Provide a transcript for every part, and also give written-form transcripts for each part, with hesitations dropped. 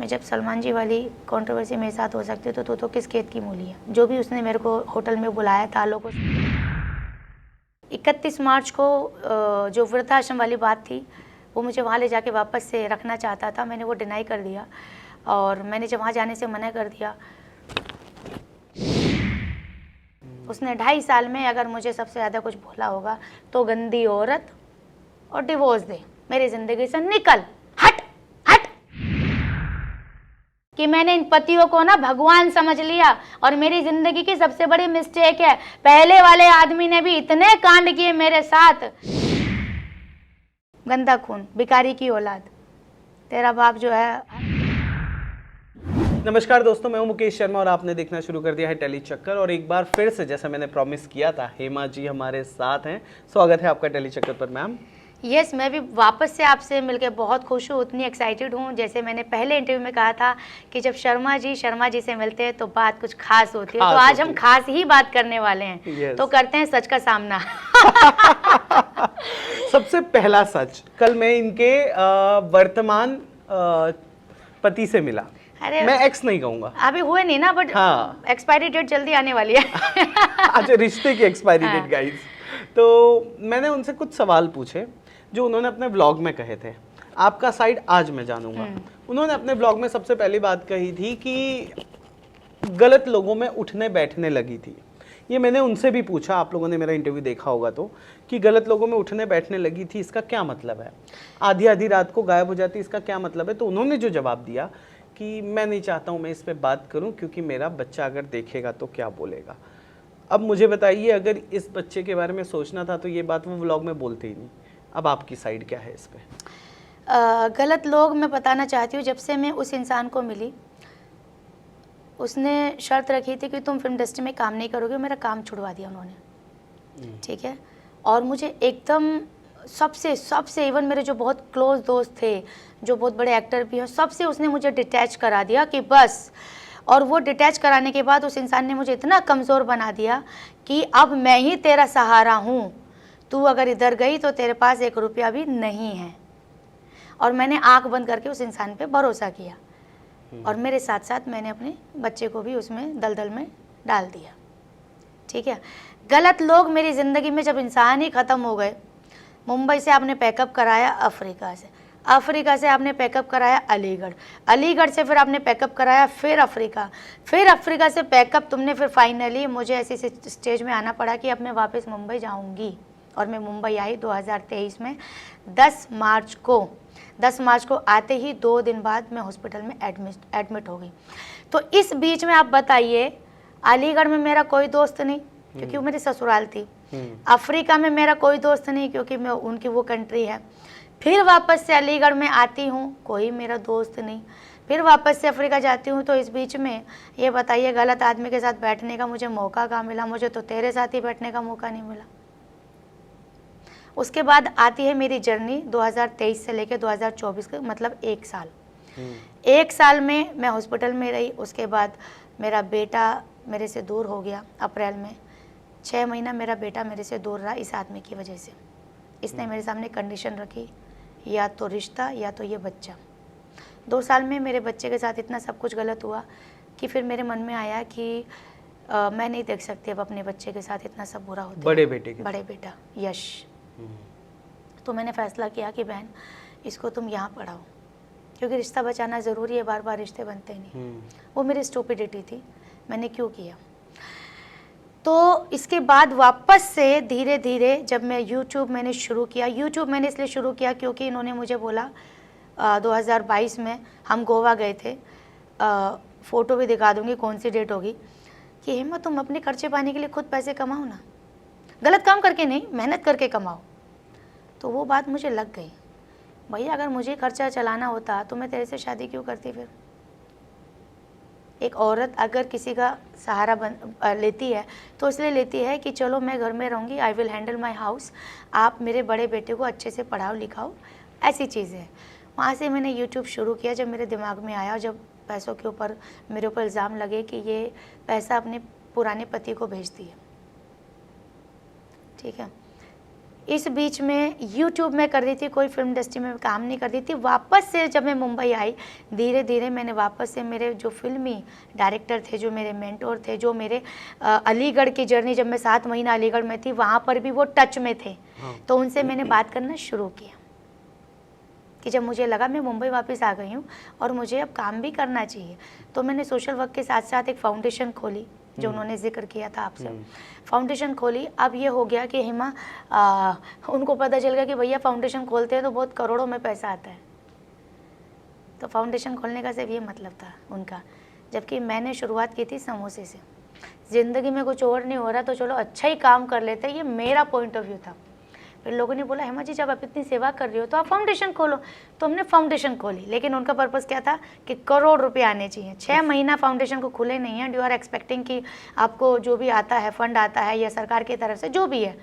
मैं जब सलमान जी वाली कंट्रोवर्सी मेरे साथ हो सकती है तो किस खेत की मूली है। जो भी उसने मेरे को होटल में बुलाया था लोगों को, 31 मार्च को जो वृद्धाश्रम वाली बात थी वो मुझे वहाँ ले जाके वापस से रखना चाहता था। मैंने वो डिनाई कर दिया और मैंने जब वहाँ जाने से मना कर दिया। उसने 2.5 साल में अगर मुझे सबसे ज़्यादा कुछ बोला होगा तो गंदी औरत और डिवोर्स दे, मेरी ज़िंदगी से निकल, हट हट। कि मैंने इन पतियों को ना भगवान समझ लिया और मेरी ज़िंदगी की सबसे बड़ी मिस्टेक है। पहले वाले आदमी ने भी इतने कांड किए मेरे साथ। गंदा खून, भिखारी की औलाद, तेरा बाप जो है। नमस्कार दोस्तों, मैं हूं मुकेश शर्मा और आपने देखना शुरू कर दिया है टेली चक्कर। और एक बार फिर से जैसा मैंने प्रॉमिस किया था, हेमा जी हमारे साथ हैं। स्वागत है आपका टेली चक्कर पर मैम। यस, मैं भी वापस से आपसे मिलकर बहुत खुश हूँ, उतनी एक्साइटेड हूँ। जैसे मैंने पहले इंटरव्यू में कहा था कि जब शर्मा जी से मिलते हैं तो बात कुछ खास होती है, तो आज हम खास ही बात करने वाले हैं। तो करते हैं सच का सामना। सबसे पहला सच, कल मैं इनके वर्तमान पति से मिला। अरे मैं एक्स नहीं कहूंगा, अभी हुए नहीं ना, बट हाँ, एक्सपायरी डेट जल्दी आने वाली है। अच्छा, रिश्ते की एक्सपायरी डेट गाइस। तो मैंने उनसे कुछ सवाल पूछे जो उन्होंने अपने व्लॉग में कहे थे। आपका साइड आज मैं जानूंगा। उन्होंने अपने व्लॉग में सबसे पहली बात कही थी कि गलत लोगों में उठने बैठने लगी थी। ये मैंने उनसे भी पूछा, आप लोगों ने मेरा इंटरव्यू देखा होगा तो, कि गलत लोगों में उठने बैठने लगी थी, इसका क्या मतलब है? आधी आधी रात को गायब हो जाती, इसका क्या मतलब है? तो उन्होंने जो जवाब दिया कि मैं नहीं चाहता हूँ मैं इस पर बात करूँ क्योंकि मेरा बच्चा अगर देखेगा तो क्या बोलेगा। अब मुझे बताइए, अगर इस बच्चे के बारे में सोचना था तो ये बात वो व्लॉग में बोलते ही नहीं। अब आपकी साइड क्या है इस पे? गलत लोग मैं बताना चाहती हूँ, जब से मैं उस इंसान को मिली उसने शर्त रखी थी कि तुम फिल्म इंडस्ट्री में काम नहीं करोगे। मेरा काम छुड़वा दिया उन्होंने, ठीक है। और मुझे एकदम सबसे इवन मेरे जो बहुत क्लोज दोस्त थे, जो बहुत बड़े एक्टर भी हैं, सबसे उसने मुझे डिटैच करा दिया कि बस। और वो डिटैच कराने के बाद उस इंसान ने मुझे इतना कमज़ोर बना दिया कि अब मैं ही तेरा सहारा हूँ, तू अगर इधर गई तो तेरे पास 1 रुपया भी नहीं है। और मैंने आंख बंद करके उस इंसान पे भरोसा किया और मेरे साथ साथ मैंने अपने बच्चे को भी उसमें दलदल में डाल दिया, ठीक है। गलत लोग मेरी ज़िंदगी में जब इंसान ही ख़त्म हो गए। मुंबई से आपने पैकअप कराया अफ्रीका से आपने पैकअप कराया अलीगढ़ से फिर आपने पैकअप कराया फिर अफ्रीका से पैकअप तुमने फिर फाइनली मुझे ऐसी स्टेज में आना पड़ा कि अब मैं वापस मुंबई जाऊंगी। और मैं मुंबई आई 2023 में 10 मार्च को आते ही 2 दिन बाद मैं हॉस्पिटल में एडमिट हो गई। तो इस बीच में आप बताइए, अलीगढ़ में मेरा कोई दोस्त नहीं क्योंकि वो मेरी ससुराल थी, अफ्रीका में मेरा कोई दोस्त नहीं क्योंकि मैं उनकी वो कंट्री है, फिर वापस से अलीगढ़ में आती हूँ, कोई मेरा दोस्त नहीं, फिर वापस से अफ्रीका जाती हूँ। तो इस बीच में ये बताइए, गलत आदमी के साथ बैठने का मुझे मौका कहाँ मिला? मुझे तो तेरे साथ ही बैठने का मौका नहीं मिला। उसके बाद आती है मेरी जर्नी 2023 से लेकर 2024 के, मतलब 1 साल। 1 साल में मैं हॉस्पिटल में रही। उसके बाद मेरा बेटा मेरे से दूर हो गया अप्रैल में। 6 महीना मेरा बेटा मेरे से दूर रहा इस आदमी की वजह से। इसने मेरे सामने कंडीशन रखी, या तो रिश्ता या तो ये बच्चा। 2 साल में मेरे बच्चे के साथ इतना सब कुछ गलत हुआ कि फिर मेरे मन में आया कि मैं नहीं देख सकती अब अपने बच्चे के साथ इतना सब बुरा होता है। बड़े बेटा यश। तो मैंने फैसला किया कि बहन इसको तुम यहाँ पढ़ाओ, क्योंकि रिश्ता बचाना ज़रूरी है, बार बार रिश्ते बनते नहीं। वो मेरी स्टूपिडिटी थी, मैंने क्यों किया। तो इसके बाद वापस से धीरे धीरे जब मैं यूट्यूब मैंने शुरू किया, यूट्यूब मैंने इसलिए शुरू किया क्योंकि इन्होंने मुझे बोला 2022 में हम गोवा गए थे, फ़ोटो भी दिखा दूँगी कौन सी डेट होगी, कि हेमा तुम अपने खर्चे पाने के लिए खुद पैसे कमाओ ना, गलत काम करके नहीं, मेहनत करके कमाओ। तो वो बात मुझे लग गई, भैया अगर मुझे खर्चा चलाना होता तो मैं तेरे से शादी क्यों करती? फिर एक औरत अगर किसी का सहारा लेती है तो इसलिए लेती है कि चलो मैं घर में रहूँगी, I will handle my house, आप मेरे बड़े बेटे को अच्छे से पढ़ाओ लिखाओ, ऐसी चीज़ें हैं। वहाँ से मैंने यूट्यूब शुरू किया। जब मेरे दिमाग में आया, जब पैसों के ऊपर मेरे ऊपर इल्ज़ाम लगे कि ये पैसा अपने पुराने पति को भेजती है, ठीक है, इस बीच में यूट्यूब में कर रही थी, कोई फिल्म इंडस्ट्री में काम नहीं कर रही थी। वापस से जब मैं मुंबई आई, धीरे धीरे मैंने वापस से मेरे जो फिल्मी डायरेक्टर थे, जो मेरे मेंटोर थे, जो मेरे अलीगढ़ की जर्नी, जब मैं 7 महीना अलीगढ़ में थी, वहाँ पर भी वो टच में थे। तो उनसे मैंने बात करना शुरू किया कि जब मुझे लगा मैं मुंबई वापस आ गई हूँ और मुझे अब काम भी करना चाहिए, तो मैंने सोशल वर्क के साथ साथ एक फाउंडेशन खोली, जो उन्होंने जिक्र किया था आपसे। फाउंडेशन खोली। अब ये हो गया कि हिमा उनको पता चल गया कि भैया फाउंडेशन खोलते हैं तो बहुत करोड़ों में पैसा आता है। तो फाउंडेशन खोलने का सिर्फ ये मतलब था उनका, जबकि मैंने शुरुआत की थी समोसे से। ज़िंदगी में कुछ और नहीं हो रहा तो चलो अच्छा ही काम कर लेते हैं, ये मेरा पॉइंट ऑफ व्यू था। फिर लोगों ने बोला हेमा जी जब आप इतनी सेवा कर रही हो तो आप फाउंडेशन खोलो, तो हमने फाउंडेशन खोली। लेकिन उनका पर्पस क्या था कि करोड़ रुपए आने चाहिए। 6 महीना फाउंडेशन को खुले नहीं है, यू आर एक्सपेक्टिंग कि आपको जो भी आता है, फंड आता है या सरकार की तरफ से जो भी है,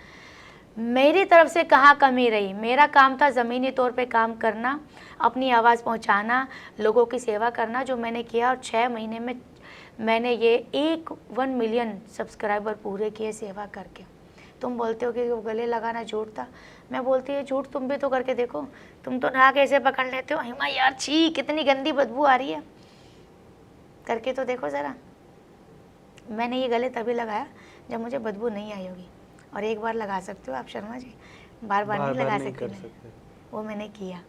मेरी तरफ से कहाँ कमी रही। मेरा काम था ज़मीनी तौर पे काम करना, अपनी आवाज़ पहुँचाना, लोगों की सेवा करना, जो मैंने किया। और 6 महीने में मैंने ये 1 मिलियन सब्सक्राइबर पूरे किए सेवा करके। तुम बोलते हो कि वो गले लगाना झूठ था, मैं बोलती है झूठ तुम भी तो करके देखो। तुम तो नाक ऐसे पकड़ लेते हो, हिमा यार छी कितनी गंदी बदबू आ रही है, करके तो देखो ज़रा। मैंने ये गले तभी लगाया जब मुझे बदबू नहीं आई होगी। और एक बार लगा सकते हो आप शर्मा जी, बार बार नहीं लगा सकते। वो मैंने किया।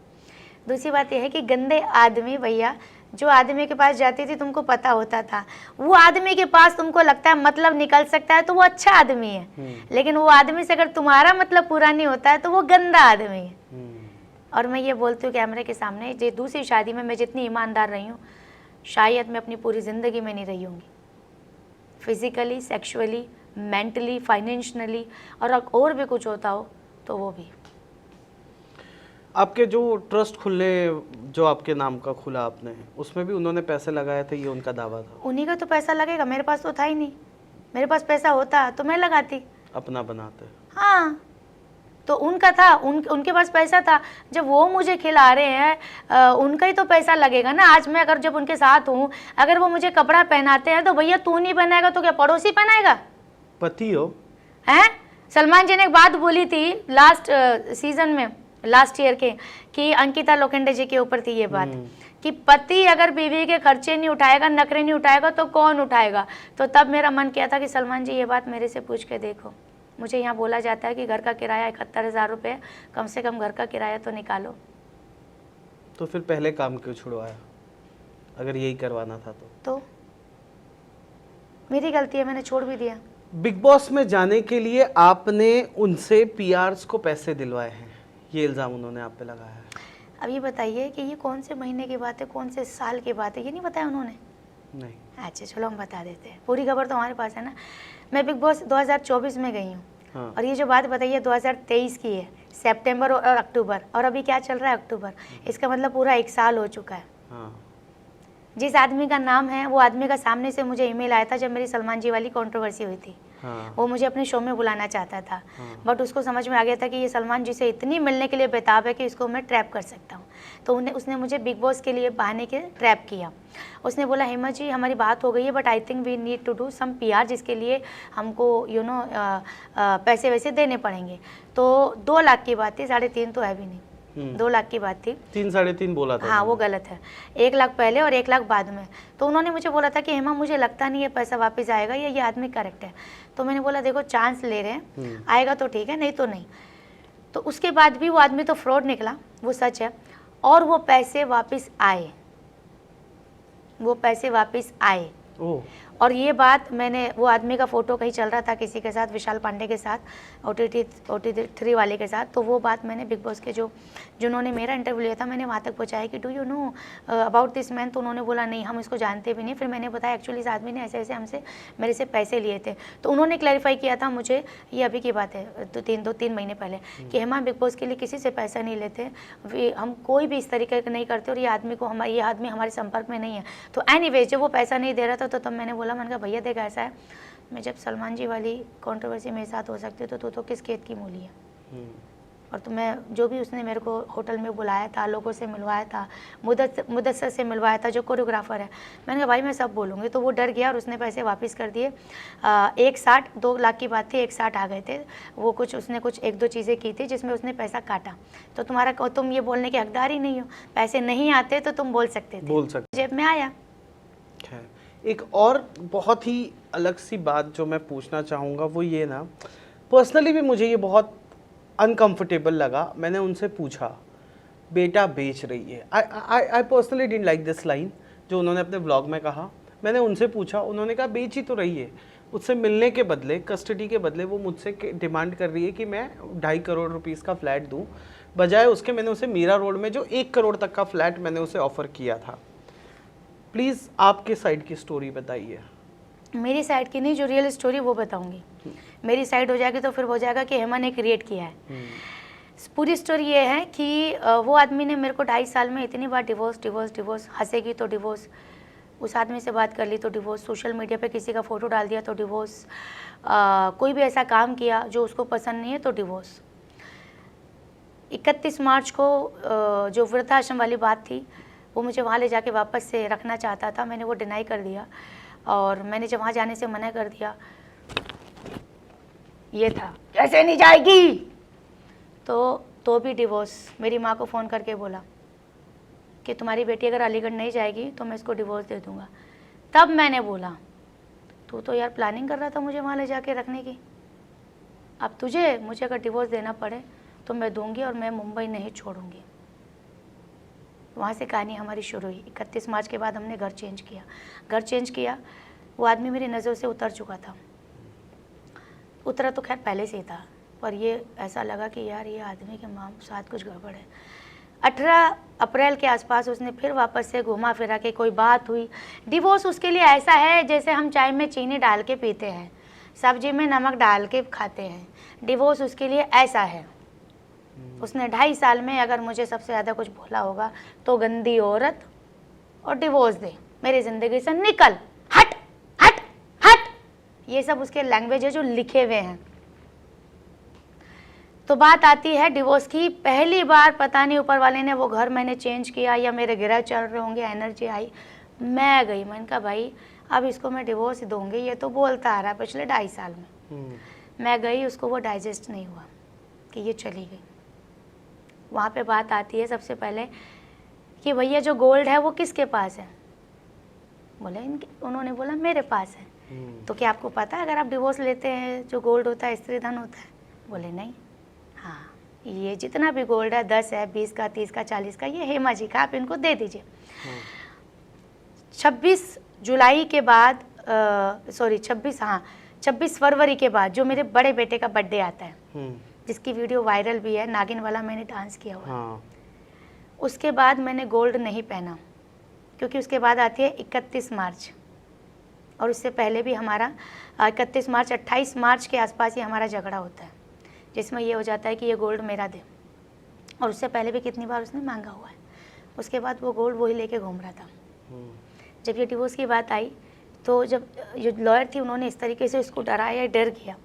दूसरी बात यह है कि गंदे आदमी, भैया जो आदमी के पास जाती थी तुमको पता होता था, वो आदमी के पास तुमको लगता है मतलब निकल सकता है तो वो अच्छा आदमी है, लेकिन वो आदमी से अगर तुम्हारा मतलब पूरा नहीं होता है तो वो गंदा आदमी है। और मैं ये बोलती हूँ कैमरे के सामने, जो दूसरी शादी में मैं जितनी ईमानदार रही हूँ, शायद मैं अपनी पूरी ज़िंदगी में नहीं रही होंगी। फिज़िकली, सेक्सुअली, मेंटली, फाइनेंशियली, और भी कुछ होता हो तो वो भी। आपके जो ट्रस्ट खुले, जो आपके नाम का खुला आपने, उसमें भी उन्होंने पैसे लगाए थे, ये उनका दावा था? उन्हीं का तो पैसा लगेगा, मेरे पास तो था ही नहीं। मेरे पास पैसा होता तो मैं लगाती, अपना बनाते। हाँ, तो उनका था, उनके पास पैसा था। जब वो मुझे खिला रहे हैं, उनका ही तो पैसा लगेगा ना। आज मैं अगर जब उनके साथ हूँ, अगर वो मुझे कपड़ा पहनाते हैं तो भैया तू नहीं पहनाएगा तो क्या पड़ोसी पहनाएगा? पति हो हैं? सलमान जी ने एक बात बोली थी लास्ट सीजन में, लास्ट ईयर के, कि अंकिता लोखंडे जी के ऊपर थी ये बात कि पति अगर बीवी के खर्चे नहीं उठाएगा, नखरे नहीं उठाएगा तो कौन उठाएगा। तो तब मेरा मन किया था कि सलमान जी ये बात मेरे से पूछ के देखो। मुझे यहाँ बोला जाता है कि घर का किराया 71,000 रुपये, कम से कम घर का किराया तो निकालो। तो फिर पहले काम क्यों छुड़वाया, अगर यही करवाना था तो मेरी गलती है, मैंने छोड़ भी दिया। बिग बॉस में जाने के लिए आपने उनसे पीआर्स को पैसे दिलवाए हैं, ये इल्ज़ाम उन्होंने आप पे लगाया है। अब ये बताइए कि ये कौन से महीने की बात है, कौन से साल की बात है, ये नहीं बताया उन्होंने? नहीं। अच्छा चलो हम बता देते हैं, पूरी खबर तो हमारे पास है ना। मैं बिग बॉस 2024 में गई हूँ। हाँ। और ये जो बात बताइए 2023 की है, सितंबर और अक्टूबर, और अभी क्या चल रहा है अक्टूबर, इसका मतलब पूरा 1 साल हो चुका है। हाँ। जिस आदमी का नाम है वो आदमी का सामने से मुझे ईमेल आया था जब मेरी सलमान जी वाली कंट्रोवर्सी हुई थी। हाँ। वो मुझे अपने शो में बुलाना चाहता था। हाँ। बट उसको समझ में आ गया था कि ये सलमान जी से इतनी मिलने के लिए बेताब है कि इसको मैं ट्रैप कर सकता हूँ। तो उसने मुझे बिग बॉस के लिए बहाने के ट्रैप किया। उसने बोला हेमा जी हमारी बात हो गई है but I think we need to do some PR, जिसके लिए हमको पैसे वैसे देने पड़ेंगे। तो 2 लाख की बात थी, 3.5 तो है भी नहीं, 2 लाख की बात थी। 3-3.5 बोला था। हाँ वो गलत है, 1 लाख पहले और 1 लाख बाद में। तो उन्होंने मुझे बोला था कि हेमा मुझे लगता नहीं है पैसा वापस आएगा या ये आदमी करेक्ट है। तो मैंने बोला देखो चांस ले रहे हैं, आएगा तो ठीक है, नहीं तो नहीं। तो उसके बाद भी वो आदमी तो फ्रॉड निकला, वो सच है। और वो पैसे वापस आए, वो पैसे वापस आए। और ये बात मैंने, वो आदमी का फ़ोटो कहीं चल रहा था किसी के साथ, विशाल पांडे के साथ, OTT 3 वाले के साथ। तो वो बात मैंने बिग बॉस के जिन्होंने मेरा इंटरव्यू लिया था, मैंने वहाँ तक पहुँचाया कि do you know about this man. तो उन्होंने बोला नहीं हम इसको जानते भी नहीं। फिर मैंने बताया एक्चुअली इस आदमी ने ऐसे ऐसे हमसे मेरे से पैसे लिए थे। तो उन्होंने क्लैरिफाई किया था मुझे, ये अभी की बात है 2-3 महीने पहले, कि हेमा बिग बॉस के लिए किसी से पैसा नहीं लेते, हम कोई भी इस तरीके का नहीं करते और ये आदमी हमारे संपर्क में नहीं है। तो एनीवेज जब वो पैसा नहीं दे रहा था तो तब मैंने मैंने कहा भैया देख ऐसा है, मैं जब सलमान जी वाली कंट्रोवर्सी मेरे साथ हो सकती है तो तू तो किस खेत की मूली है। और तो मैं जो भी उसने मेरे को होटल में बुलाया था, लोगों से मिलवाया था, मुदस्सर से मिलवाया था जो कोरियोग्राफर है, मैंने कहा भाई मैं सब बोलूँगी। तो वो डर गया और उसने पैसे वापस कर दिए। 1,60 2 लाख की बात थी, 1,60 आ गए थे। वो कुछ उसने कुछ 1-2 चीज़ें की थी जिसमें उसने पैसा काटा। तो तुम ये बोलने के हकदार ही नहीं हो, पैसे नहीं आते तो तुम बोल सकते थे, जेब में आया। एक और बहुत ही अलग सी बात जो मैं पूछना चाहूँगा वो ये ना, पर्सनली भी मुझे ये बहुत अनकंफर्टेबल लगा। मैंने उनसे पूछा बेटा बेच रही है, I personally didn't like this line जो उन्होंने अपने ब्लॉग में कहा। मैंने उनसे पूछा, उन्होंने कहा बेच ही तो रही है। उससे मिलने के बदले, कस्टडी के बदले वो मुझसे डिमांड कर रही है कि मैं 2.5 करोड़ रुपीस का फ्लैट दूं। बजाय उसके मैंने उसे मीरा रोड में जो 1 करोड़ तक का फ्लैट मैंने उसे ऑफर किया था। प्लीज़ आपके साइड की स्टोरी बताइए। मेरी साइड की नहीं, जो रियल स्टोरी वो बताऊंगी। मेरी साइड हो जाएगी तो फिर हो जाएगा कि हेमा ने क्रिएट किया है। पूरी स्टोरी ये है कि वो आदमी ने मेरे को 2.5 साल में इतनी बार डिवोर्स, हंसेगी तो डिवोर्स, उस आदमी से बात कर ली तो डिवोर्स, सोशल मीडिया पे किसी का फ़ोटो डाल दिया तो डिवोर्स, कोई भी ऐसा काम किया जो उसको पसंद नहीं है तो डिवोर्स। 31 मार्च को जो वृद्धाश्रम वाली बात थी वो मुझे वहाँ ले जाके वापस से रखना चाहता था, मैंने वो डिनाई कर दिया और मैंने जब वहाँ जाने से मना कर दिया। ये था कैसे नहीं जाएगी, तो भी डिवोर्स। मेरी माँ को फ़ोन करके बोला कि तुम्हारी बेटी अगर अलीगढ़ नहीं जाएगी तो मैं इसको डिवोर्स दे दूँगा। तब मैंने बोला तू तो यार प्लानिंग कर रहा था मुझे वहाँ ले जाके रखने की, अब मुझे अगर डिवोर्स देना पड़े तो मैं दूंगी और मैं मुंबई नहीं छोड़ूंगी। वहाँ से कहानी हमारी शुरू हुई। 31 मार्च के बाद हमने घर चेंज किया। वो आदमी मेरी नज़र से उतर चुका था, उतरा तो खैर पहले से ही था, पर ये ऐसा लगा कि यार ये आदमी के साथ कुछ गड़बड़ है। 18 अप्रैल के आसपास उसने फिर वापस से घुमा फिरा के कोई बात हुई। डिवोर्स उसके लिए ऐसा है जैसे हम चाय में चीनी डाल के पीते हैं, सब्जी में नमक डाल के खाते हैं। डिवोर्स उसके लिए ऐसा है। उसने 2.5 साल में अगर मुझे सबसे ज़्यादा कुछ बोला होगा तो गंदी औरत और डिवोर्स दे, मेरी ज़िंदगी से निकल, हट हट हट, ये सब उसके लैंग्वेज है जो लिखे हुए हैं। तो बात आती है डिवोर्स की। पहली बार पता नहीं ऊपर वाले ने वो घर मैंने चेंज किया या मेरे ग्रह चल रहे होंगे, एनर्जी आई, मैं गई। मैंने कहा भाई अब इसको मैं डिवोर्स दूंगी, ये तो बोलता आ रहा है पिछले 2.5 साल में। मैं गई, उसको वो डाइजेस्ट नहीं हुआ कि ये चली गई। वहाँ पे बात आती है सबसे पहले कि भैया जो गोल्ड है वो किसके पास है? बोले उन्होंने बोला मेरे पास है। तो क्या आपको पता है अगर आप डिवोर्स लेते हैं जो गोल्ड होता है स्त्री धन होता है? बोले नहीं। हाँ, ये जितना भी गोल्ड है 10 है, 20 का, 30 का, 40 का, ये हेमा जी का, आप इनको दे दीजिए। 26 जुलाई के बाद 26 फरवरी के बाद जो मेरे बड़े बेटे का बर्थडे आता है, जिसकी वीडियो वायरल भी है, नागिन वाला मैंने डांस किया हुआ। हाँ। उसके बाद मैंने गोल्ड नहीं पहना, क्योंकि उसके बाद आती है 31 मार्च, और उससे पहले भी हमारा 31 मार्च 28 मार्च के आसपास ही हमारा झगड़ा होता है, जिसमें ये हो जाता है कि ये गोल्ड मेरा दे। और उससे पहले भी कितनी बार उसने मांगा हुआ है। उसके बाद वो गोल्ड वही लेके घूम रहा था। जब ये डिवोर्स की बात आई तो जब जो लॉयर थी उन्होंने इस तरीके से उसको डराया, डर गया।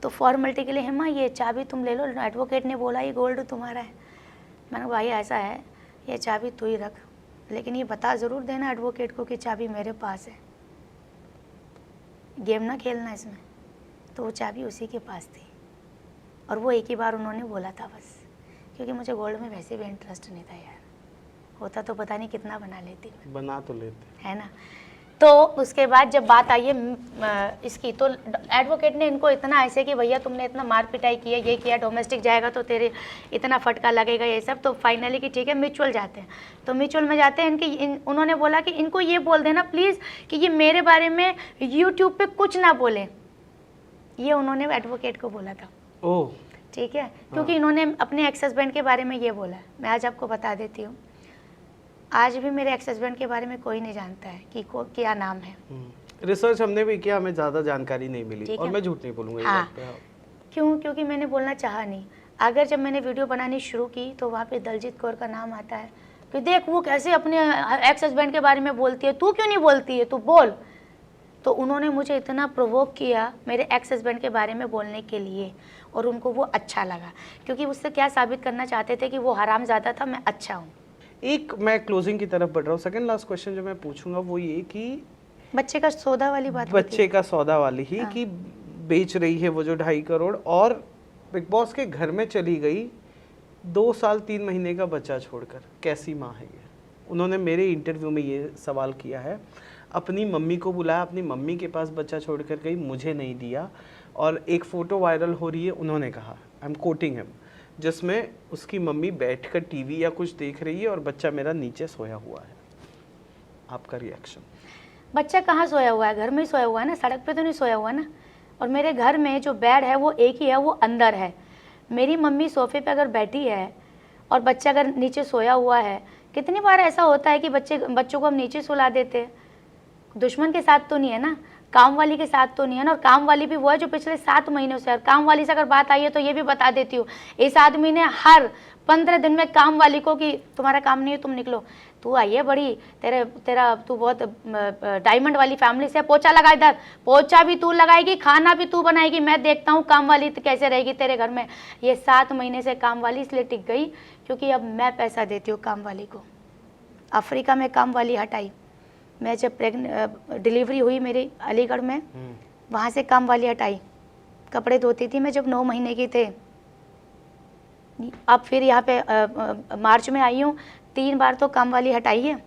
तो फॉर्मेलिटी के लिए हेमा ये चाबी तुम ले लो, एडवोकेट ने बोला ये गोल्ड तुम्हारा है। मैंने कहा भाई ऐसा है, ये चाबी तू ही रख, लेकिन ये बता ज़रूर देना एडवोकेट को कि चाबी मेरे पास है, गेम ना खेलना इसमें। तो वो चाबी उसी के पास थी और वो एक ही बार उन्होंने बोला था बस, क्योंकि मुझे गोल्ड में वैसे भी इंटरेस्ट नहीं था यार, होता तो पता नहीं कितना बना लेती, बना तो लेते है ना। तो उसके बाद जब बात आई है इसकी, तो एडवोकेट ने इनको इतना ऐसे कि भैया तुमने इतना मार पिटाई की है, ये किया, डोमेस्टिक जाएगा तो तेरे इतना फटका लगेगा, ये सब। तो फाइनली कि ठीक है म्यूचुअल जाते हैं। तो म्यूचुअल में जाते हैं उन्होंने बोला कि इनको ये बोल देना प्लीज़ कि ये मेरे बारे में यूट्यूब पे कुछ ना बोले, ये उन्होंने एडवोकेट को बोला था। ओह ठीक है, क्योंकि इन्होंने अपने एक्स हस्बैंड के बारे में ये बोला। मैं आज आपको बता देती हूँ, आज भी मेरे एक्स हस्बैंड के बारे में कोई नहीं जानता है कि क्या नाम है। रिसर्च हमने भी किया, हमें ज़्यादा जानकारी नहीं मिली, और मैं झूठ नहीं बोलूँगा। हाँ, क्योंकि मैंने बोलना चाहा नहीं। अगर जब मैंने वीडियो बनानी शुरू की तो वहाँ पे दलजीत कौर का नाम आता है कि देख वो कैसे अपने एक्स हस्बैंड के बारे में बोलती है, तू क्यों नहीं बोलती है, तू बोल। तो उन्होंने मुझे इतना प्रोवोक किया मेरे एक्स हस्बैंड के बारे में बोलने के लिए, और उनको वो अच्छा लगा, क्योंकि उससे क्या साबित करना चाहते थे कि वो हरामजादा था, मैं अच्छा हूँ। एक मैं क्लोजिंग की तरफ बढ़ रहा हूँ, सेकंड लास्ट क्वेश्चन जो मैं पूछूंगा वो ये कि बच्चे का सौदा वाली बात बच्चे का सौदा वाली ही हाँ। कि बेच रही है वो जो 2.5 करोड़, और बिग बॉस के घर में चली गई 2 साल 3 महीने का बच्चा छोड़कर, कैसी माँ है ये? उन्होंने मेरे इंटरव्यू में ये सवाल किया है, अपनी मम्मी को बुलाया, अपनी मम्मी के पास बच्चा छोड़कर गई, मुझे नहीं दिया, और एक फ़ोटो वायरल हो रही है, उन्होंने कहा, आई एम कोटिंग हिम, जिसमें उसकी मम्मी बैठकर टीवी या कुछ देख रही है और बच्चा मेरा नीचे सोया हुआ है। आपका रिएक्शन? बच्चा कहाँ सोया हुआ है? घर में ही सोया हुआ है ना, सड़क पे तो नहीं सोया हुआ ना। और मेरे घर में जो बेड है वो एक ही है, वो अंदर है। मेरी मम्मी सोफे पे अगर बैठी है और बच्चा अगर नीचे सोया हुआ है, कितनी बार ऐसा होता है कि बच्चों को हम नीचे सुला देते हैं। दुश्मन के साथ तो नहीं है ना, काम वाली के साथ तो नहीं है ना, और काम वाली भी वो है जो पिछले 7 महीनों से, और काम वाली से अगर बात आई है तो ये भी बता देती हूँ, इस आदमी ने हर 15 दिन में काम वाली को कि तुम्हारा काम नहीं है, तुम निकलो, तू आई है बड़ी, तेरा तू बहुत डायमंड वाली फैमिली से, पोछा लगा इधर, पोछा भी तू लगाएगी, खाना भी तू बनाएगी, मैं देखता हूँ काम वाली कैसे रहेगी तेरे घर में। ये 7 महीने से काम वाली इसलिए टिक गई क्योंकि अब मैं पैसा देती हूँ काम वाली को। अफ्रीका में काम वाली हटाई, मैं जब डिलीवरी हुई मेरी अलीगढ़ में, वहाँ से काम वाली हटाई, कपड़े धोती थी मैं जब 9 महीने की थे। अब फिर यहाँ पे मार्च में आई हूँ, 3 बार तो काम वाली हटाई है।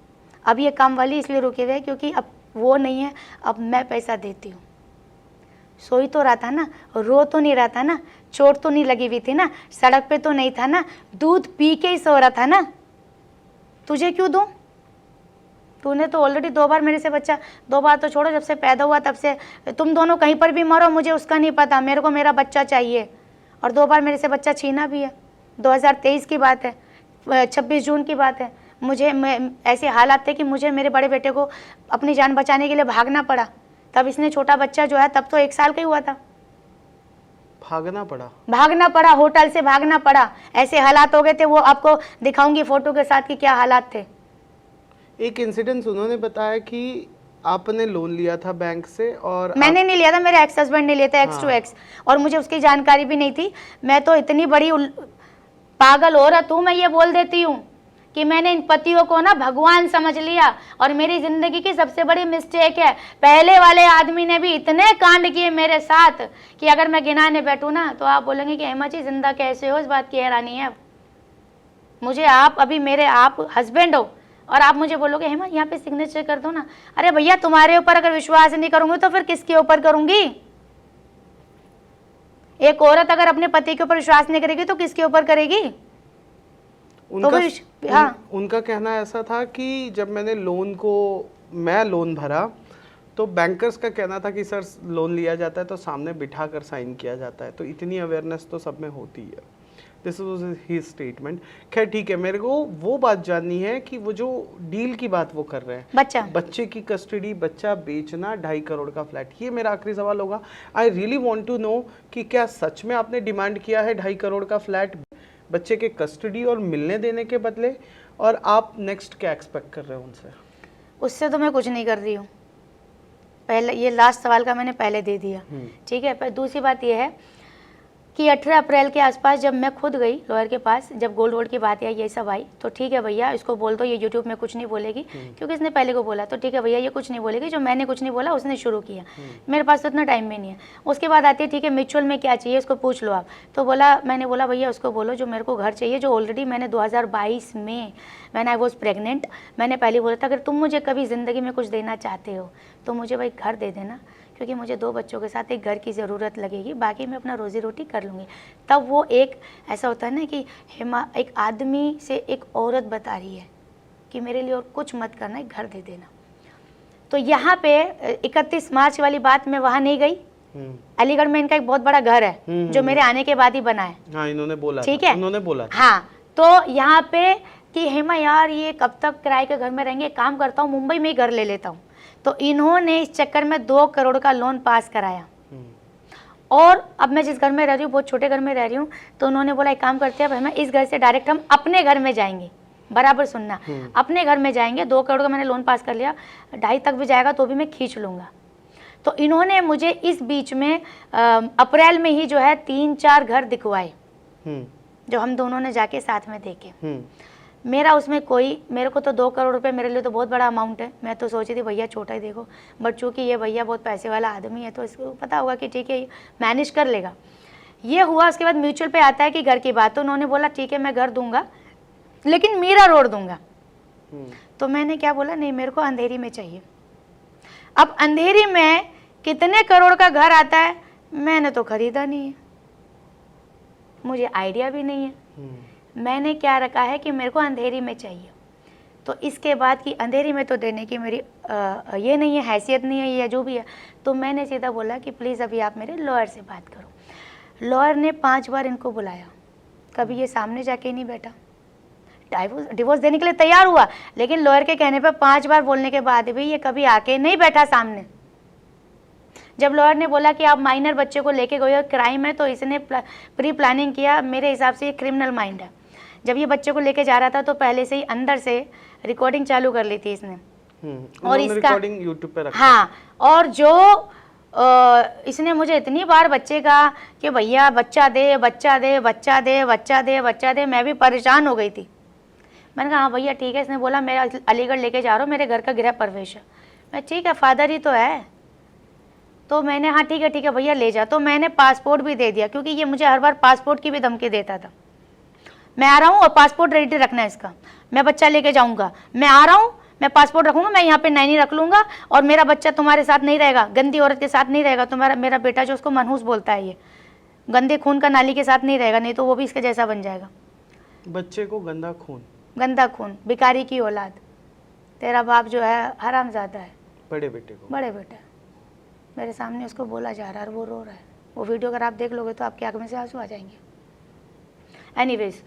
अब ये काम वाली इसलिए रुके हुए क्योंकि अब वो नहीं है, अब मैं पैसा देती हूँ। सोई तो रहा था ना, रो तो नहीं रहा था ना, चोट तो नहीं लगी हुई थी ना, सड़क पे तो नहीं था ना, दूध पी के ही सो रहा था ना। तुझे क्यों दूँ? तूने तो ऑलरेडी 2 बार मेरे से बच्चा, 2 बार तो छोड़ो, जब से पैदा हुआ तब से तुम दोनों कहीं पर भी मरो, मुझे उसका नहीं पता, मेरे को मेरा बच्चा चाहिए। और 2 बार मेरे से बच्चा छीना भी है। 2023 की बात है, 26 जून की बात है। ऐसे हालात थे कि मुझे मेरे बड़े बेटे को अपनी जान बचाने के लिए भागना पड़ा। तब इसने छोटा बच्चा जो है तब तो 1 साल का ही हुआ था। भागना पड़ा, होटल से भागना पड़ा, ऐसे हालात हो गए थे। वो आपको दिखाऊंगी फोटो के साथ कि क्या हालात थे। एक इंसिडेंस उन्होंने बताया कि आपने लोन लिया था बैंक से, और मैंने नहीं लिया था, मेरे एक्स हस्बैंड ने लिया था, एक्स टू एक्स, और मुझे उसकी जानकारी भी नहीं थी। मैं तो इतनी बड़ी पागल औरत हूँ, मैं ये बोल देती हूँ कि मैंने इन पतियों को ना भगवान समझ लिया, और मेरी जिंदगी की सबसे बड़ी मिस्टेक है। पहले वाले आदमी ने भी इतने कांड किए मेरे साथ कि अगर मैं गिनाने बैठूँ ना तो आप बोलेंगे कि हेमा जी जिंदा कैसे हो, इस बात की हैरानी है। मुझे आप अभी मेरे आप हस्बैंड हो और आप मुझे बोलोगे हेमा यहाँ पे सिग्नेचर कर दो ना। अरे भैया, तुम्हारे ऊपर अगर विश्वास नहीं करूंगी तो फिर किसके ऊपर करूंगी? एक औरत अगर अपने पति के ऊपर विश्वास नहीं करेगी तो किसके ऊपर करेगी? उनका कहना ऐसा था कि जब मैं लोन भरा तो बैंकर्स का कहना था कि सर लोन लिया जाता है तो सामने बिठा कर साइन किया जाता है, तो इतनी अवेयरनेस तो सब में होती है। This was his statement. खैर ठीक है, मेरे को वो बात जाननी है कि वो जो डील की बात वो कर रहे हैं, बच्चे की कस्टडी, बच्चा बेचना, 2.5 करोड़ का फ्लैट, ये मेरा आखिरी सवाल होगा। I really want to know कि क्या सच में आपने डिमांड किया है 2.5 करोड़ का फ्लैट बच्चे के कस्टडी और मिलने देने के बदले, और आप नेक्स्ट क्या एक्सपेक्ट कर रहे हो उनसे? उससे तो मैं कुछ नहीं कर रही हूँ। पहले ये लास्ट सवाल का मैंने पहले दे दिया, ठीक है। पर दूसरी बात ये है कि 18 अप्रैल के आसपास जब मैं खुद गई लॉयर के पास, जब गोल्ड वोल्ड की बात आई, ये सब आई, तो ठीक है भैया इसको बोल दो ये यूट्यूब में कुछ नहीं बोलेगी, क्योंकि इसने पहले को बोला, तो ठीक है भैया ये कुछ नहीं बोलेगी, जो मैंने कुछ नहीं बोला उसने शुरू किया। मेरे पास तो इतना टाइम भी नहीं है। उसके बाद आती है ठीक है म्यूचुअल में क्या चाहिए उसको पूछ लो आप। तो मैंने बोला भैया उसको बोलो जो मेरे को घर चाहिए, जो ऑलरेडी मैंने 2022 में मैंने आई वॉज प्रेगनेंट, मैंने पहले बोला था अगर तुम मुझे कभी ज़िंदगी में कुछ देना चाहते हो तो मुझे भाई घर दे देना, क्योंकि मुझे 2 बच्चों के साथ एक घर की ज़रूरत लगेगी, बाकी मैं अपना रोज़ी रोटी कर लूँगी। तब वो एक ऐसा होता है ना कि हेमा एक आदमी से एक औरत बता रही है कि मेरे लिए और कुछ मत करना, एक घर दे देना। तो यहाँ पे 31 मार्च वाली बात मैं वहाँ नहीं गई। अलीगढ़ में इनका एक बहुत बड़ा घर है जो मेरे आने के बाद ही बना है। हाँ, इन्होंने बोला, ठीक है, उन्होंने बोला। हाँ, तो यहाँ पे कि हेमा यार ये कब तक किराए के घर में रहेंगे, काम करता हूँ मुंबई में ही घर ले लेता हूँ। तो इन्होंने इस चक्कर में 2 करोड़ का लोन पास कराया। और अब मैं जिस घर में रह रही हूँ, बहुत छोटे घर में रह रही हूँ, तो उन्होंने बोला एक काम करते हैं भाई, मैं इस घर से डायरेक्ट हम अपने घर में जाएंगे। बराबर सुनना, अपने घर में जाएंगे। 2 करोड़ का मैंने लोन पास कर लिया, 2.5 तक भी जाएगा तो भी मैं खींच लूँगा। तो इन्होंने मुझे इस बीच में अप्रैल में ही जो है 3-4 घर दिखवाए, जो हम दोनों ने जाके साथ में देखे। मेरा उसमें मेरे को तो 2 करोड़ रुपए मेरे लिए तो बहुत बड़ा अमाउंट है। मैं तो सोची थी भैया छोटा ही देखो, बट चूंकि ये भैया बहुत पैसे वाला आदमी है तो इसको पता होगा कि ठीक है ये मैनेज कर लेगा। ये हुआ, उसके बाद म्यूचुअल पे आता है कि घर की बात, तो उन्होंने बोला ठीक है मैं घर दूंगा लेकिन मीरा रोड दूंगा। तो मैंने क्या बोला, नहीं मेरे को अंधेरी में चाहिए। अब अंधेरी में कितने करोड़ का घर आता है मैंने तो खरीदा नहीं है, मुझे आइडिया भी नहीं है। मैंने क्या रखा है कि मेरे को अंधेरी में चाहिए। तो इसके बाद कि अंधेरी में तो देने की मेरी ये नहीं है, हैसियत नहीं है या जो भी है। तो मैंने सीधा बोला कि प्लीज़ अभी आप मेरे लॉयर से बात करो। लॉयर ने 5 बार इनको बुलाया, कभी ये सामने जाके नहीं बैठा। डिवोर्स देने के लिए तैयार हुआ, लेकिन लॉयर के कहने पर 5 बार बोलने के बाद भी ये कभी आके नहीं बैठा सामने। जब लॉयर ने बोला कि आप माइनर बच्चे को लेके गए और क्राइम है, तो इसने प्री प्लानिंग किया। मेरे हिसाब से ये क्रिमिनल माइंड है। जब ये बच्चे को लेके जा रहा था तो पहले से ही अंदर से रिकॉर्डिंग चालू कर ली थी इसने, और इसका रिकॉर्डिंग यूट्यूब पे रखा। हाँ, और जो इसने मुझे इतनी बार बच्चे का कि भैया बच्चा दे बच्चा दे बच्चा दे बच्चा दे बच्चा दे, मैं भी परेशान हो गई थी। मैंने कहा हाँ भैया ठीक है। इसने बोला मैं अलीगढ़ लेके जा रहा हूँ, मेरे घर का गृह प्रवेश है। मैं ठीक है, फादर ही तो है। तो मैंने हाँ ठीक है भैया ले जा। तो मैंने पासपोर्ट भी दे दिया, क्योंकि ये मुझे हर बार पासपोर्ट की भी धमकी देता था। मैं आ रहा हूँ और पासपोर्ट रेडी रखना है इसका, मैं बच्चा लेके जाऊँगा, मैं आ रहा हूँ, मैं पासपोर्ट रखूँगा, मैं यहाँ पे नैनी रख लूँगा और मेरा बच्चा तुम्हारे साथ नहीं रहेगा, गंदी औरत के साथ नहीं रहेगा। तुम्हारा मेरा बेटा जो उसको मनहूस बोलता है, ये गंदे खून का नाली के साथ नहीं रहेगा, नहीं तो वो भी इसके जैसा बन जाएगा। बच्चे को गंदा खून, भिखारी की औलाद, तेरा बाप जो है हरामजादा है। बड़े बेटे मेरे सामने उसको बोला जा रहा है और वो रो रहा है। वो वीडियो अगर आप देख लोगे तो आपकी आंख में से आंसू आ जाएंगे। एनीवेज,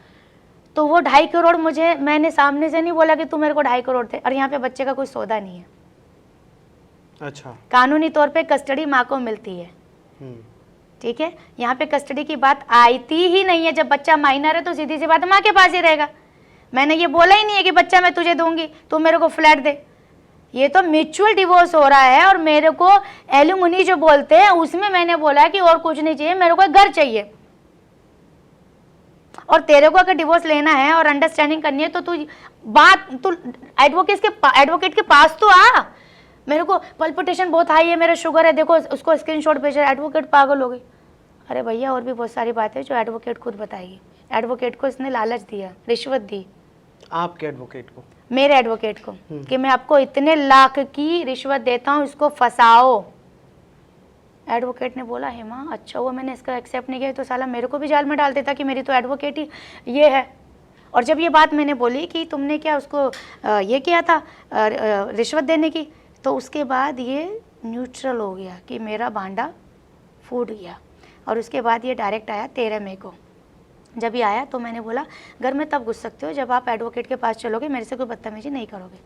तो वो 2.5 करोड़ मुझे, मैंने सामने से नहीं बोला कि तू मेरे को 2.5 करोड़ दे, और यहाँ पे बच्चे का कोई सौदा नहीं है। अच्छा, कानूनी तौर पे कस्टडी माँ को मिलती है, ठीक है। यहाँ पे कस्टडी की बात आती ही नहीं है। जब बच्चा माइनर है तो सीधी सी बात माँ के पास ही रहेगा। मैंने ये बोला ही नहीं है कि बच्चा मैं तुझे दूंगी, तू मेरे को फ्लैट दे। ये तो म्यूचुअल डिवोर्स हो रहा है, और मेरे को एलुमनी जो बोलते हैं उसमें मैंने बोला है कि और कुछ नहीं चाहिए, मेरे को एक घर चाहिए। और तेरे को अगर डिवोर्स लेना है और अंडरस्टैंडिंग करनी है तो तू एडवोकेट के पास तो आ। मेरे को पल्पिटेशन बहुत हाई है, मेरा शुगर है, देखो उसको स्क्रीनशॉट भेज रहा है। एडवोकेट पागल हो गई। अरे भैया और भी बहुत सारी बातें जो एडवोकेट खुद बताएगी। एडवोकेट को इसने लालच दिया, रिश्वत दी। आपके एडवोकेट को? मेरे एडवोकेट को, कि मैं आपको इतने लाख की रिश्वत देता हूँ, इसको फंसाओ। एडवोकेट ने बोला हेमा अच्छा हुआ मैंने इसका एक्सेप्ट नहीं किया, तो साला मेरे को भी जाल में डाल देता कि मेरी तो एडवोकेट ही ये है। और जब ये बात मैंने बोली कि तुमने क्या उसको ये किया था रिश्वत देने की, तो उसके बाद ये न्यूट्रल हो गया कि मेरा भांडा फूट गया। और उसके बाद ये डायरेक्ट आया 13 मई को। जब ये आया तो मैंने बोला घर में तब घुस सकते हो जब आप एडवोकेट के पास चलोगे, मेरे से कोई बदतमीजी नहीं करोगे।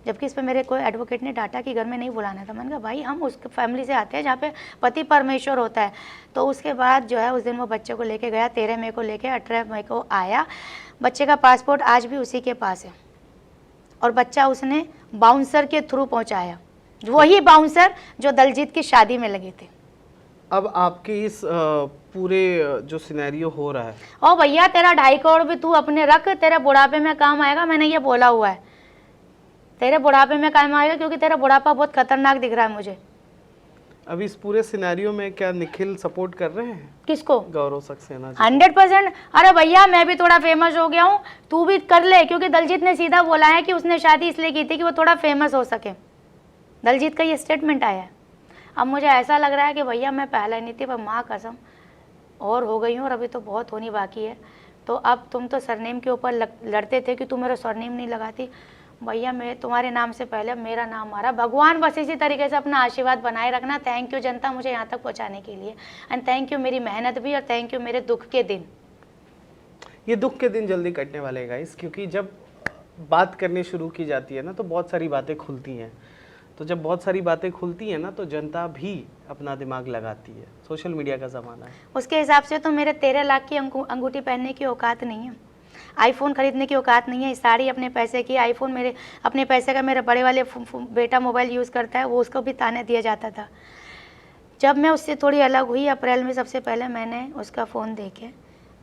जबकि इस पर मेरे कोई एडवोकेट ने डांटा कि घर में नहीं बुलाना था। मैंने कहा भाई हम उस फैमिली से आते हैं जहाँ पे पति परमेश्वर होता है। तो उसके बाद जो है उस दिन वो बच्चे को लेके गया, 13 मई को लेके 18 मई को आया। बच्चे का पासपोर्ट आज भी उसी के पास है, और बच्चा उसने बाउंसर के थ्रू पहुँचाया, वही बाउंसर जो दलजीत की शादी में लगे थे। अब आपके इस पूरे जो सिनेरियो हो रहा है, ओ भैया तेरा 2.5 करोड़ भी तू अपने रख, तेरे बुढ़ापे में काम आएगा। मैंने ये बोला हुआ है, तेरे बुढ़ापे में काम आएगा, क्योंकि तेरा बुढ़ापा बहुत खतरनाक दिख रहा है मुझे। अब इस पूरे सिनेरियो में क्या निखिल सपोर्ट कर रहे हैं? किसको? गौरव सक्सेना। 100%। अरे भैया मैं भी थोड़ा फेमस हो गया हूँ, तू भी कर ले, क्योंकि दलजीत ने सीधा बोला है कि उसने शादी इसलिए की थी कि वो थोड़ा फेमस हो सके। दलजीत का ये स्टेटमेंट आया है। अब मुझे ऐसा लग रहा है कि भैया मैं पहले नहीं थी, पर माँ कसम और हो गई हूँ, और अभी तो बहुत होनी बाकी है। तो अब तुम तो सरनेम के ऊपर लड़ते थे कि तू मेरा सरनेम नहीं लगाती। भैया मैं तुम्हारे नाम से पहले मेरा नाम आ रहा। भगवान बस इसी तरीके से अपना आशीर्वाद बनाए रखना। थैंक यू जनता मुझे यहाँ तक पहुँचाने के लिए, एंड थैंक यू मेरी मेहनत भी, और थैंक यू मेरे दुख के दिन। ये दुख के दिन जल्दी कटने वाले हैं गाइस, क्योंकि जब बात करनी शुरू की जाती है ना तो बहुत सारी बातें खुलती हैं। तो जब बहुत सारी बातें खुलती हैं ना तो जनता भी अपना दिमाग लगाती है। सोशल मीडिया का ज़माना है। उसके हिसाब से तो मेरे 13 लाख की अंगूठी पहनने की औकात नहीं है। आईफोन खरीदने की औकात नहीं है, साड़ी अपने पैसे की, आईफोन मेरे अपने पैसे का। मेरा बड़े वाले बेटा मोबाइल यूज़ करता है, वो उसको भी ताने दिया जाता था। जब मैं उससे थोड़ी अलग हुई अप्रैल में, सबसे पहले मैंने उसका फ़ोन दे के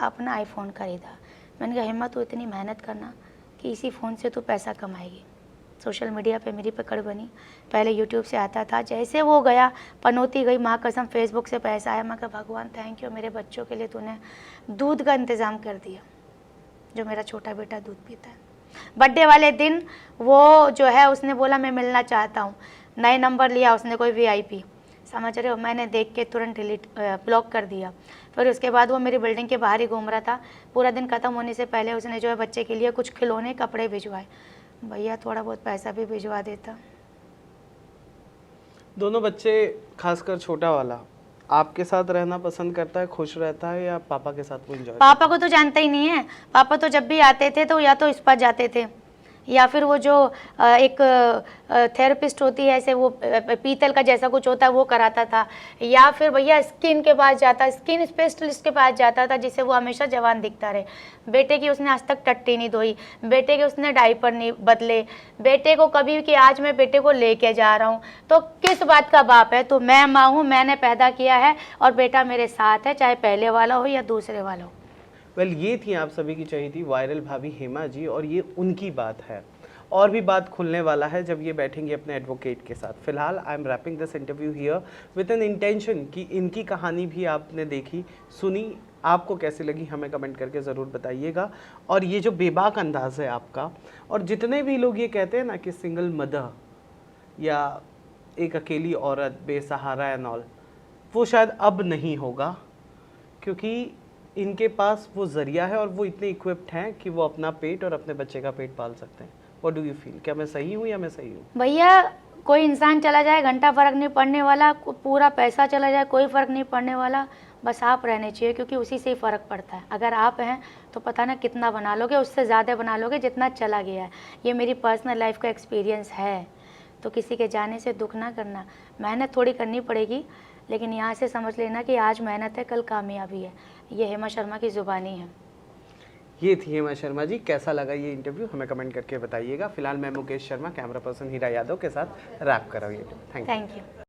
अपना आईफोन ख़रीदा। मैंने कहा हिम्मत हो इतनी मेहनत करना कि इसी फ़ोन से तू पैसा कमाएगी। सोशल मीडिया पे मेरी पकड़ बनी, पहले यूट्यूब से आता था, जैसे वो गया पनौती गई, माँ कसम फेसबुक से पैसा आया। मैं कहा भगवान थैंक यू, मेरे बच्चों के लिए तूने दूध का इंतज़ाम कर दिया, जो मेरा छोटा बेटा दूध पीता है। बर्थडे वाले दिन वो जो है उसने बोला मैं मिलना चाहता हूँ, नए नंबर लिया उसने, कोई VIP, समझ रहे हो। मैंने देख के तुरंत ब्लॉक कर दिया। फिर उसके बाद वो मेरी बिल्डिंग के बाहर ही घूम रहा था। पूरा दिन ख़त्म होने से पहले उसने जो है बच्चे के लिए कुछ खिलौने कपड़े भिजवाए। भैया थोड़ा बहुत पैसा भी भिजवा देता। दोनों बच्चे, खासकर छोटा वाला, आपके साथ रहना पसंद करता है, खुश रहता है, या पापा के साथ वो एंजॉय? पापा को तो जानता ही नहीं है। पापा तो जब भी आते थे तो या तो इस पास जाते थे, या फिर वो जो एक थेरेपिस्ट होती है ऐसे, वो पीतल का जैसा कुछ होता है वो कराता था, या फिर भैया स्किन के पास जाता, स्किन स्पेशलिस्ट के पास जाता था, जिससे वो हमेशा जवान दिखता रहे। बेटे की उसने आज तक टट्टी नहीं धोई, बेटे के उसने डायपर नहीं बदले, बेटे को कभी कि आज मैं बेटे को लेके जा रहा हूँ, तो किस बात का बाप है? तो मैं माँ हूँ, मैंने पैदा किया है और बेटा मेरे साथ है, चाहे पहले वाला हो या दूसरे वाला हो। वेल, ये थी आप सभी की चाहिए थी वायरल भाभी हेमा जी, और ये उनकी बात है। और भी बात खुलने वाला है जब ये बैठेंगे अपने एडवोकेट के साथ। फिलहाल I am wrapping this interview here with an intention कि इनकी कहानी भी आपने देखी सुनी, आपको कैसी लगी हमें कमेंट करके ज़रूर बताइएगा। और ये जो बेबाक अंदाज़ है आपका, और जितने भी लोग ये कहते हैं ना कि सिंगल मदर या एक अकेली औरत बेसहारा एंड ऑल, वो शायद अब नहीं होगा, क्योंकि इनके पास वो ज़रिया है और वो इतने इक्विप्ड हैं कि वो अपना पेट और अपने बच्चे का पेट पाल सकते हैं। What do you feel? क्या मैं सही हूँ या मैं सही हूँ? भैया कोई इंसान चला जाए घंटा फ़र्क नहीं पड़ने वाला, पूरा पैसा चला जाए कोई फ़र्क नहीं पड़ने वाला, बस आप रहने चाहिए, क्योंकि उसी से ही फ़र्क पड़ता है। अगर आप हैं तो पता ना कितना बना लोगे, उससे ज़्यादा बना लोगे जितना चला गया है। ये मेरी पर्सनल लाइफ का एक्सपीरियंस है। तो किसी के जाने से दुख ना करना, मेहनत थोड़ी करनी पड़ेगी, लेकिन यहाँ से समझ लेना कि आज मेहनत है कल कामयाबी है। ये हेमा शर्मा की ज़ुबानी है। ये थी हेमा शर्मा जी। कैसा लगा ये इंटरव्यू हमें कमेंट करके बताइएगा। फिलहाल मैं मुकेश शर्मा, कैमरा पर्सन हीरा यादव के साथ रैप कर रहा हूँ ये। Thank you.